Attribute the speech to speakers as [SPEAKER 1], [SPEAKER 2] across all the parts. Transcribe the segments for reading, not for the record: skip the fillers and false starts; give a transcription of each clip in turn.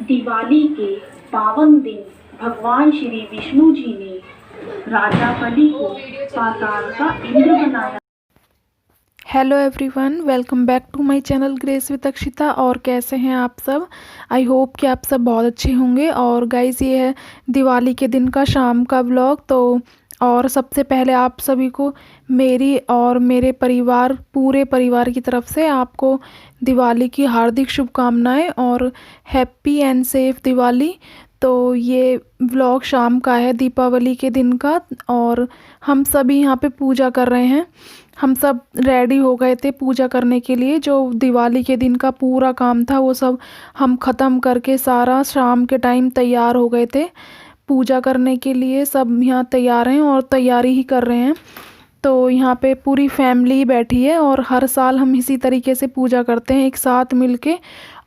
[SPEAKER 1] दिवाली के पावन दिन भगवान श्री विष्णु जी ने राजा बलि को पाताल का इंद्र बनाया।
[SPEAKER 2] Hello everyone, welcome back to my channel Grace with Akshita. और कैसे हैं आप सब? आई होप कि आप सब बहुत अच्छे होंगे। और गाइस, ये है दिवाली के दिन का शाम का व्लॉग। तो और सबसे पहले आप सभी को मेरी और मेरे परिवार, पूरे परिवार की तरफ से आपको दिवाली की हार्दिक शुभकामनाएं और हैप्पी एंड सेफ दिवाली। तो ये व्लॉग शाम का है, दीपावली के दिन का। और हम सभी यहाँ पे पूजा कर रहे हैं। हम सब रेडी हो गए थे पूजा करने के लिए। जो दिवाली के दिन का पूरा काम था वो सब हम ख़त्म करके सारा शाम के टाइम तैयार हो गए थे पूजा करने के लिए। सब यहाँ तैयार हैं और तैयारी ही कर रहे हैं। तो यहाँ पे पूरी फैमिली ही बैठी है और हर साल हम इसी तरीके से पूजा करते हैं एक साथ मिलके।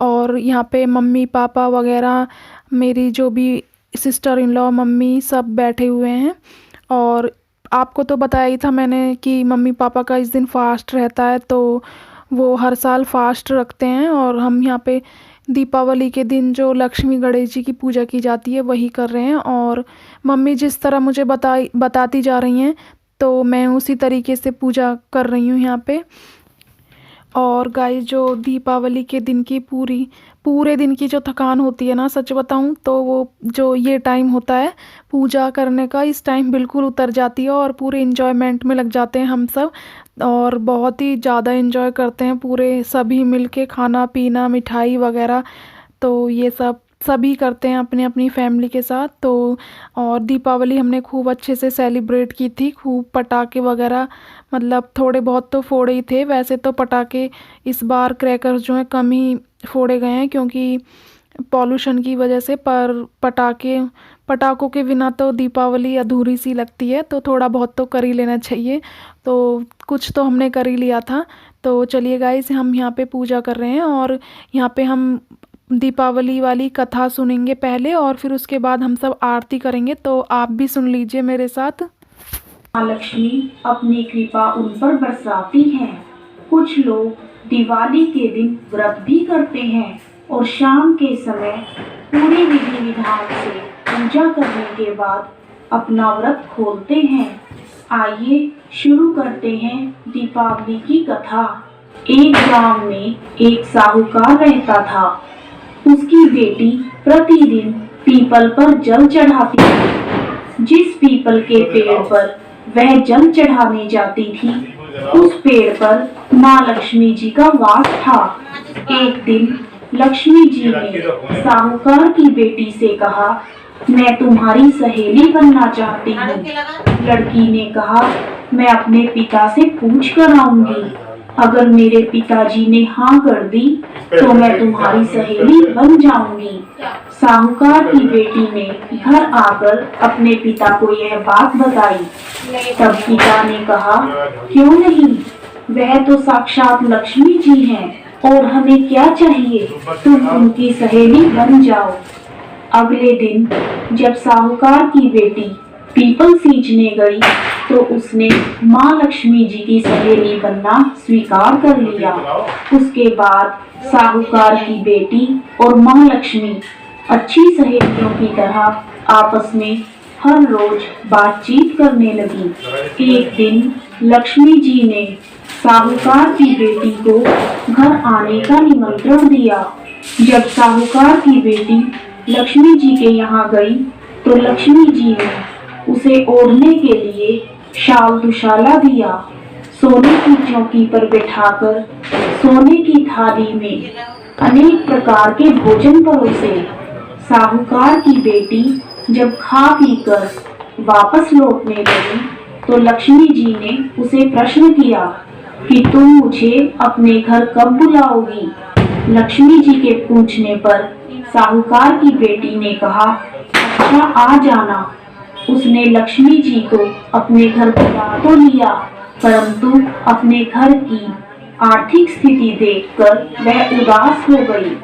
[SPEAKER 2] और यहाँ पे मम्मी पापा वगैरह, मेरी जो भी सिस्टर इन लॉ, मम्मी, सब बैठे हुए हैं। और आपको तो बताया ही था मैंने कि मम्मी पापा का इस दिन फास्ट रहता है, तो वो हर साल फास्ट रखते हैं। और हम यहाँ पे दीपावली के दिन जो लक्ष्मी गणेश जी की पूजा की जाती है वही कर रहे हैं। और मम्मी जिस तरह मुझे बताती जा रही हैं, तो मैं उसी तरीके से पूजा कर रही हूँ यहाँ पे। और गाइस, जो दीपावली के दिन की पूरे दिन की जो थकान होती है ना, सच बताऊं तो वो जो ये टाइम होता है पूजा करने का, इस टाइम बिल्कुल उतर जाती है और पूरे इन्जॉयमेंट में लग जाते हैं हम सब। और बहुत ही ज़्यादा इन्जॉय करते हैं पूरे सभी मिलके, खाना पीना, मिठाई वगैरह। तो ये सब सभी करते हैं अपनी अपनी फैमिली के साथ। तो और दीपावली हमने खूब अच्छे से सेलिब्रेट की थी। खूब पटाखे वगैरह, मतलब थोड़े बहुत तो फोड़े ही थे। वैसे तो पटाखे इस बार क्रैकर्स जो हैं कम ही फोड़े गए हैं क्योंकि पॉल्यूशन की वजह से। पर पटाखों के बिना तो दीपावली अधूरी सी लगती है, तो थोड़ा बहुत तो कर ही लेना चाहिए। तो कुछ तो हमने कर ही लिया था। तो चलिए गाइस, हम यहाँ पे पूजा कर रहे हैं और यहाँ पे हम दीपावली वाली कथा सुनेंगे पहले और फिर उसके बाद हम सब आरती करेंगे। तो आप भी सुन लीजिए मेरे साथ।
[SPEAKER 1] माँ लक्ष्मी अपनी कृपा उन पर बरसाती हैं। कुछ लोग दिवाली के दिन व्रत भी करते हैं और शाम के समय पूरी विधि विधान से पूजा करने के बाद अपना व्रत खोलते हैं। आइए शुरू करते हैं दीपावली की कथा। एक गांव में एक साहूकार रहता था। उसकी बेटी प्रतिदिन पीपल पर जल चढ़ाती थी। जिस पीपल के पेड़ पर वह जल चढ़ाने जाती थी, उस पेड़ पर माँ लक्ष्मी जी का वास था। एक दिन लक्ष्मी जी ने साहूकार की बेटी से कहा, मैं तुम्हारी सहेली बनना चाहती हूँ। लड़की ने कहा, मैं अपने पिता से पूछ कर आऊंगी। अगर मेरे पिताजी ने हाँ कर दी तो मैं तुम्हारी सहेली बन जाऊंगी। साहूकार की बेटी ने घर आकर अपने पिता को यह बात बताई। तब पिता ने कहा, क्यों नहीं, वह तो साक्षात लक्ष्मी जी हैं और हमें क्या चाहिए, तुम उनकी सहेली बन जाओ। अगले दिन जब साहूकार की बेटी पीपल सींचने गई तो उसने माँ लक्ष्मी जी की सहेली बनना स्वीकार कर लिया। उसके बाद साहूकार की बेटी और माँ लक्ष्मी अच्छी सहेलियों की तरह आपस में हर रोज बातचीत करने लगी। एक दिन लक्ष्मी जी ने साहूकार की बेटी को घर आने का निमंत्रण दिया। जब साहूकार की बेटी लक्ष्मी जी के यहाँ गई तो लक्ष्मी जी ने उसे ओढ़ने के लिए शाल दुशाला दिया। सोने की चौकी पर बैठाकर सोने की थाली में अनेक प्रकार के भोजन परोसे। साहूकार की बेटी जब खा पी कर वापस लौटने लगी तो लक्ष्मी जी ने उसे प्रश्न किया कि तुम मुझे अपने घर कब बुलाओगी। लक्ष्मी जी के पूछने पर साहूकार की बेटी ने कहा, अच्छा आ जाना। उसने लक्ष्मी जी को अपने घर बुला तो लिया, परंतु अपने घर की आर्थिक स्थिति देखकर वह उदास हो गई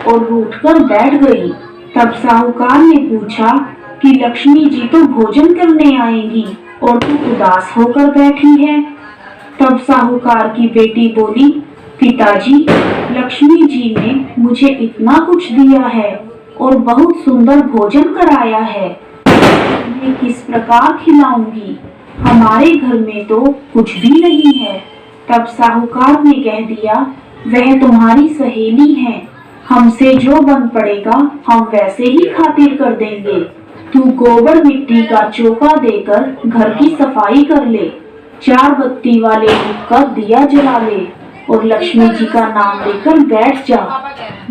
[SPEAKER 1] और रूठकर बैठ गई। तब साहूकार ने पूछा कि लक्ष्मी जी तो भोजन करने आएंगी और तू उदास होकर बैठी है। तब साहूकार की बेटी बोली, पिताजी, लक्ष्मी जी ने मुझे इतना कुछ दिया है, और बहुत सुंदर भोजन कराया है। मैं किस प्रकार खिलाऊंगी? हमारे घर में तो कुछ भी नहीं है। तब साहूकार ने कह दिया, वह तुम्हारी सहेली है, हमसे जो बन पड़ेगा हम वैसे ही खातिर कर देंगे। तू गोबर मिट्टी का चौका देकर घर की सफाई कर ले, 4 बत्ती वाले धूप का दिया जला ले और लक्ष्मी जी का नाम लेकर बैठ जा।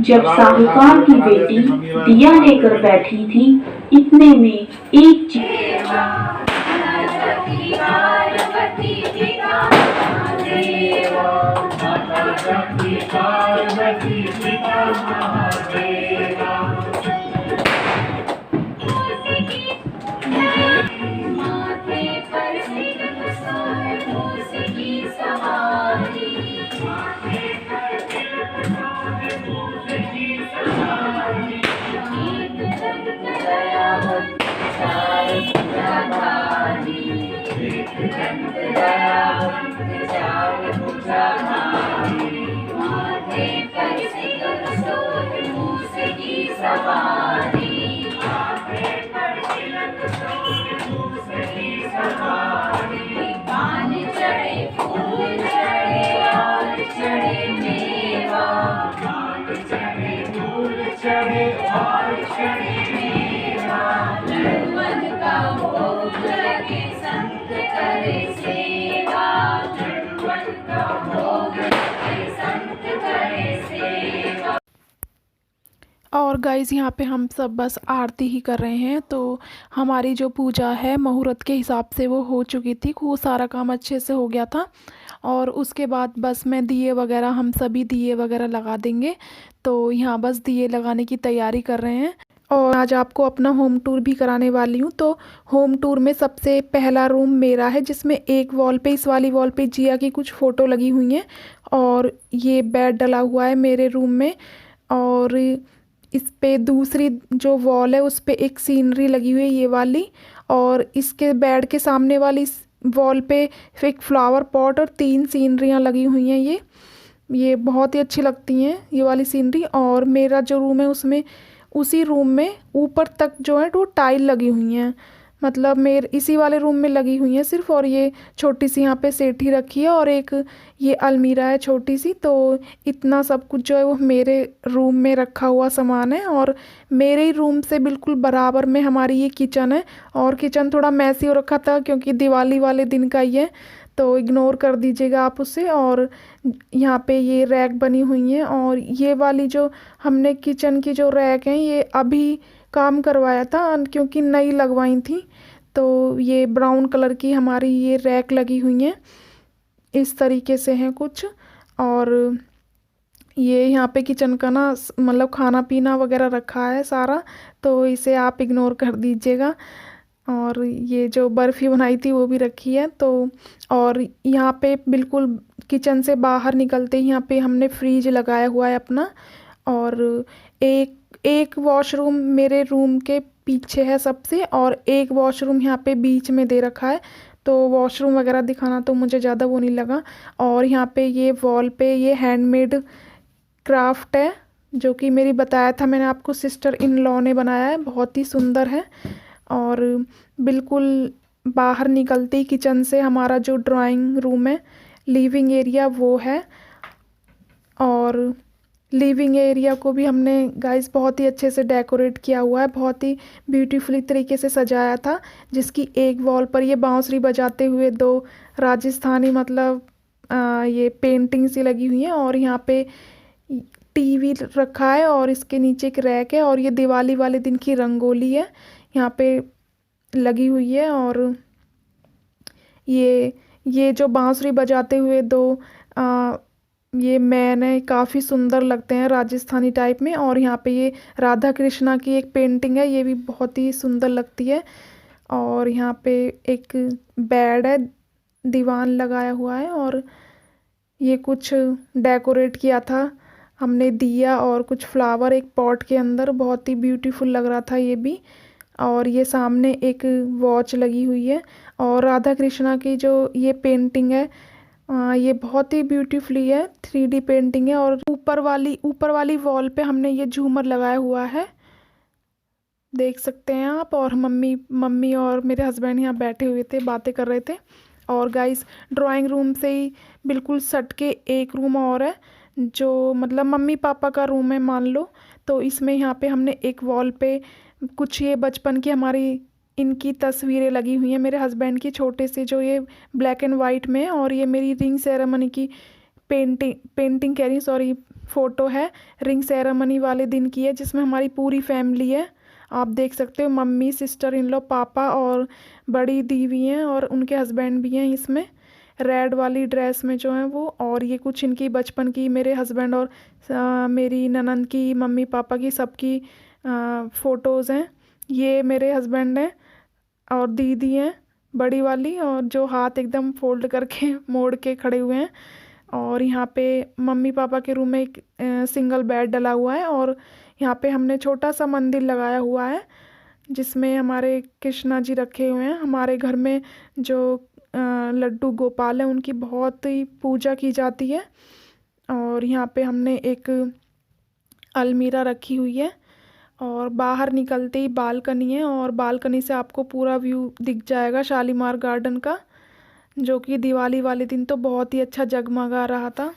[SPEAKER 1] जब साहूकार की बेटी दिया लेकर बैठी थी, इतने में एक
[SPEAKER 2] और गाइज़ यहाँ पे हम सब बस आरती ही कर रहे हैं। तो हमारी जो पूजा है मुहूर्त के हिसाब से वो हो चुकी थी, वो सारा काम अच्छे से हो गया था। और उसके बाद बस मैं दिए वगैरह, हम सभी दिए वगैरह लगा देंगे। तो यहाँ बस दिए लगाने की तैयारी कर रहे हैं और आज आपको अपना होम टूर भी कराने वाली हूँ। तो होम टूर में सबसे पहला रूम मेरा है, जिसमें एक वॉल पे, इस वाली वॉल पे जिया की कुछ फ़ोटो लगी हुई हैं और ये बेड डला हुआ है मेरे रूम में। और इस पे दूसरी जो वॉल है उस पे एक सीनरी लगी हुई है, ये वाली। और इसके बेड के सामने वाली वॉल पे एक फ्लावर पॉट और 3 सीनरियाँ लगी हुई हैं। ये बहुत ही अच्छी लगती हैं ये वाली सीनरी। और मेरा जो रूम है उसमें, उसी रूम में ऊपर तक जो है वो टाइल लगी हुई हैं, मतलब मेरे इसी वाले रूम में लगी हुई हैं सिर्फ। और ये छोटी सी यहाँ पे सेठी रखी है और एक ये अलमीरा है छोटी सी। तो इतना सब कुछ जो है वो मेरे रूम में रखा हुआ सामान है। और मेरे ही रूम से बिल्कुल बराबर में हमारी ये किचन है। और किचन थोड़ा मैसी हो रखा था क्योंकि दिवाली वाले दिन का ही है, तो इग्नोर कर दीजिएगा आप उसे। और यहाँ पे ये रैक बनी हुई हैं और ये वाली जो हमने किचन की जो रैक हैं ये अभी काम करवाया था क्योंकि नई लगवाई थी। तो ये ब्राउन कलर की हमारी ये रैक लगी हुई हैं, इस तरीके से हैं कुछ। और ये यहाँ पे किचन का ना मतलब खाना पीना वगैरह रखा है सारा, तो इसे आप इग्नोर कर दीजिएगा। और ये जो बर्फ़ी बनाई थी वो भी रखी है। तो और यहाँ पे बिल्कुल किचन से बाहर निकलते ही यहाँ पे हमने फ्रीज लगाया हुआ है अपना। और एक वॉशरूम मेरे रूम के पीछे है सबसे, और एक वॉशरूम यहाँ पे बीच में दे रखा है। तो वॉशरूम वगैरह दिखाना तो मुझे ज़्यादा वो नहीं लगा। और यहाँ पे ये वॉल पे ये हैंडमेड क्राफ्ट है जो कि मेरी बताया था मैंने आपको, सिस्टर इन लॉ ने बनाया है, बहुत ही सुंदर है। और बिल्कुल बाहर निकलते ही किचन से हमारा जो ड्राइंग रूम है, लिविंग एरिया वो है। और लिविंग एरिया को भी हमने गाइस बहुत ही अच्छे से डेकोरेट किया हुआ है, बहुत ही ब्यूटीफुली तरीके से सजाया था। जिसकी एक वॉल पर ये बांसुरी बजाते हुए 2 राजस्थानी मतलब ये पेंटिंग सी लगी हुई हैं। और यहाँ पे टीवी रखा है और इसके नीचे एक रैक है। और ये दिवाली वाले दिन की रंगोली है यहाँ पे लगी हुई है। और ये जो बांसुरी बजाते हुए 2 ये मैन है, काफ़ी सुंदर लगते हैं राजस्थानी टाइप में। और यहाँ पे ये राधा कृष्णा की एक पेंटिंग है, ये भी बहुत ही सुंदर लगती है। और यहाँ पे एक बेड है, दीवान लगाया हुआ है। और ये कुछ डेकोरेट किया था हमने दिया और कुछ फ्लावर एक पॉट के अंदर, बहुत ही ब्यूटीफुल लग रहा था ये भी। और ये सामने एक वॉच लगी हुई है। और राधा कृष्णा की जो ये पेंटिंग है ये बहुत ही ब्यूटीफुली है, 3D पेंटिंग है। और ऊपर वाली वॉल पे हमने ये झूमर लगाया हुआ है। देख सकते हैं आप। और मम्मी मम्मी और मेरे हस्बैंड यहाँ बैठे हुए थे, बातें कर रहे थे। और गाइस ड्राइंग रूम से ही बिल्कुल सट के एक रूम और है, जो मतलब मम्मी पापा का रूम है मान लो। तो इसमें यहाँ पे हमने एक वॉल पे कुछ ये बचपन की हमारी इनकी तस्वीरें लगी हुई हैं, मेरे हस्बैंड की छोटे से, जो ये ब्लैक एंड वाइट में। और ये मेरी रिंग सेरेमनी की पेंटिंग कह रही, सॉरी, फ़ोटो है रिंग सेरेमनी वाले दिन की है, जिसमें हमारी पूरी फैमिली है। आप देख सकते हो, मम्मी, सिस्टर इन लॉ, पापा और बड़ी दी भी हैं और उनके हस्बैंड भी हैं इसमें रेड वाली ड्रेस में जो है वो। और ये कुछ इनकी बचपन की, मेरे हस्बैंड और मेरी ननंद की, मम्मी पापा की, सबकी फ़ोटोज़ हैं। ये मेरे हस्बैंड हैं और दीदी हैं बड़ी वाली, और जो हाथ एकदम फोल्ड करके मोड़ के खड़े हुए हैं। और यहाँ पे मम्मी पापा के रूम में एक सिंगल बेड डला हुआ है। और यहाँ पे हमने छोटा सा मंदिर लगाया हुआ है, जिसमें हमारे कृष्णा जी रखे हुए हैं। हमारे घर में जो लड्डू गोपाल हैं, उनकी बहुत ही पूजा की जाती है। और यहाँ पे हमने एक अलमीरा रखी हुई है, और बाहर निकलते ही बालकनी है, और बालकनी से आपको पूरा व्यू दिख जाएगा शालीमार गार्डन का, जो कि दिवाली वाले दिन तो बहुत ही अच्छा जगमगा रहा था।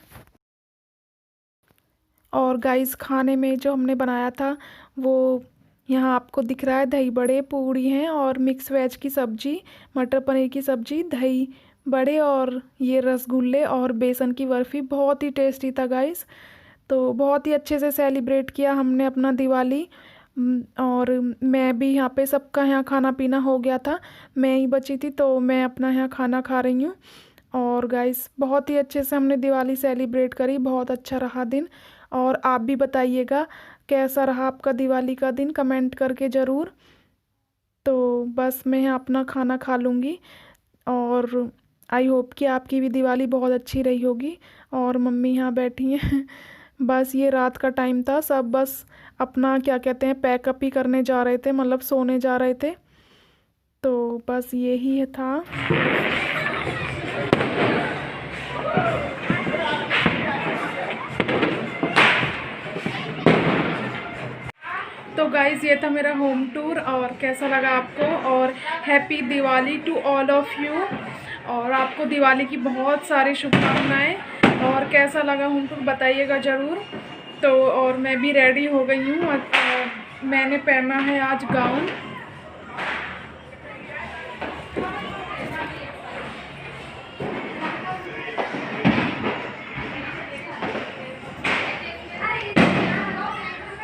[SPEAKER 2] और गाइस खाने में जो हमने बनाया था वो यहाँ आपको दिख रहा है, दही बड़े, पूड़ी हैं और मिक्स वेज की सब्ज़ी, मटर पनीर की सब्ज़ी, दही बड़े और ये रसगुल्ले और बेसन की बर्फ़ी। बहुत ही टेस्टी था गाइस। तो बहुत ही अच्छे से सेलिब्रेट किया हमने अपना दिवाली। और मैं भी यहाँ पे, सबका यहाँ खाना पीना हो गया था, मैं ही बची थी तो मैं अपना यहाँ खाना खा रही हूँ। और गाइस बहुत ही अच्छे से हमने दिवाली सेलिब्रेट करी, बहुत अच्छा रहा दिन। और आप भी बताइएगा कैसा रहा आपका दिवाली का दिन, कमेंट करके ज़रूर। तो बस मैं यहाँ अपना खाना खा लूँगी, और आई होप कि आपकी भी दिवाली बहुत अच्छी रही होगी। और मम्मी यहाँ बैठी हैं बस ये रात का टाइम था, सब बस अपना क्या कहते हैं पैकअप ही करने जा रहे थे, मतलब सोने जा रहे थे। तो बस यही था। तो गाइज़ ये था मेरा होम टूर, और कैसा लगा आपको। और happy Diwali to all of you, और आपको दिवाली की बहुत सारी शुभकामनाएं। और कैसा लगा होम टूर बताइएगा ज़रूर। तो और मैं भी रेडी हो गई हूँ, और मैंने पहना है आज गाउन।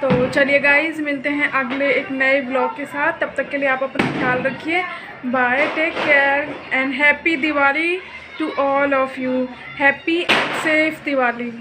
[SPEAKER 2] तो चलिए गाइज मिलते हैं अगले एक नए ब्लॉग के साथ, तब तक के लिए आप अपना ख्याल रखिए। Bye, take care and happy Diwali to all of you. Happy and safe Diwali.